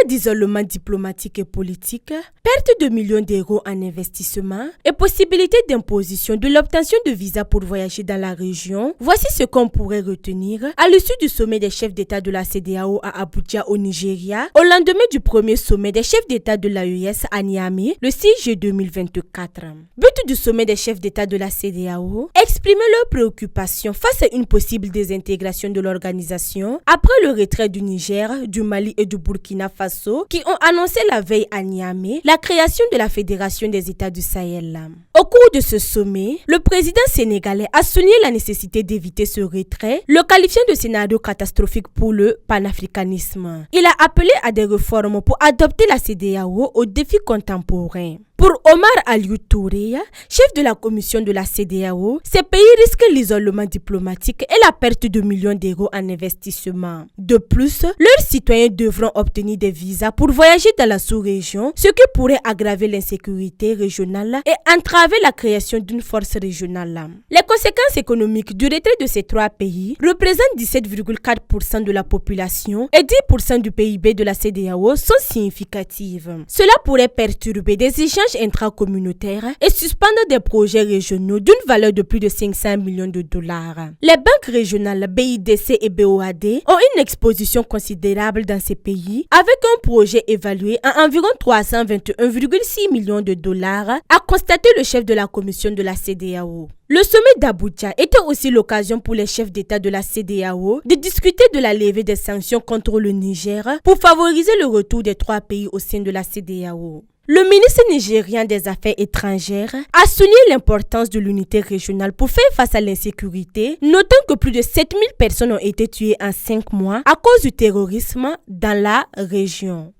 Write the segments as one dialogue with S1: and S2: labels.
S1: d'isolement diplomatique et politique, perte de millions d'euros en investissement et possibilité d'imposition de l'obtention de visas pour voyager dans la région, voici ce qu'on pourrait retenir à l'issue du sommet des chefs d'État de la CEDEAO à Abuja au Nigeria, au lendemain du premier sommet des chefs d'État de l'AES à Niamey, le 6 juillet 2024. But du sommet des chefs d'État de la CEDEAO, exprimer leurs préoccupations face à une possible désintégration de l'organisation après le retrait du Niger, du Mali et du Burkina Faso qui ont annoncé la veille à Niamey la création de la Fédération des États du Sahel. Au cours de ce sommet, le président sénégalais a souligné la nécessité d'éviter ce retrait, le qualifiant de scénario catastrophique pour le panafricanisme. Il a appelé à des réformes pour adapter la CEDEAO aux défis contemporains. Pour Omar Aliou Touré, chef de la commission de la CEDEAO, ces pays risquent l'isolement diplomatique et la perte de millions d'euros en investissement. De plus, leurs citoyens devront obtenir des visas pour voyager dans la sous-région, ce qui pourrait aggraver l'insécurité régionale et entraver la création d'une force régionale. Les conséquences économiques du retrait de ces trois pays représentent 17,4% de la population et 10% du PIB de la CEDEAO sont significatives. Cela pourrait perturber des échanges intracommunautaires et suspendre des projets régionaux d'une valeur de plus de 500 millions de dollars. Les banques régionales BIDC et BOAD ont une exposition considérable dans ces pays avec un projet évalué à environ 321,6 millions de dollars, a constaté le chef de la commission de la CEDEAO. Le sommet d'Abuja était aussi l'occasion pour les chefs d'État de la CEDEAO de discuter de la levée des sanctions contre le Niger pour favoriser le retour des trois pays au sein de la CEDEAO. Le ministre nigérien des Affaires étrangères a souligné l'importance de l'unité régionale pour faire face à l'insécurité, notant que plus de 7000 personnes ont été tuées en 5 mois à cause du terrorisme dans la région.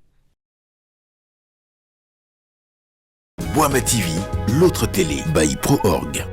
S2: Boama TV, l'autre télé by Pro Org.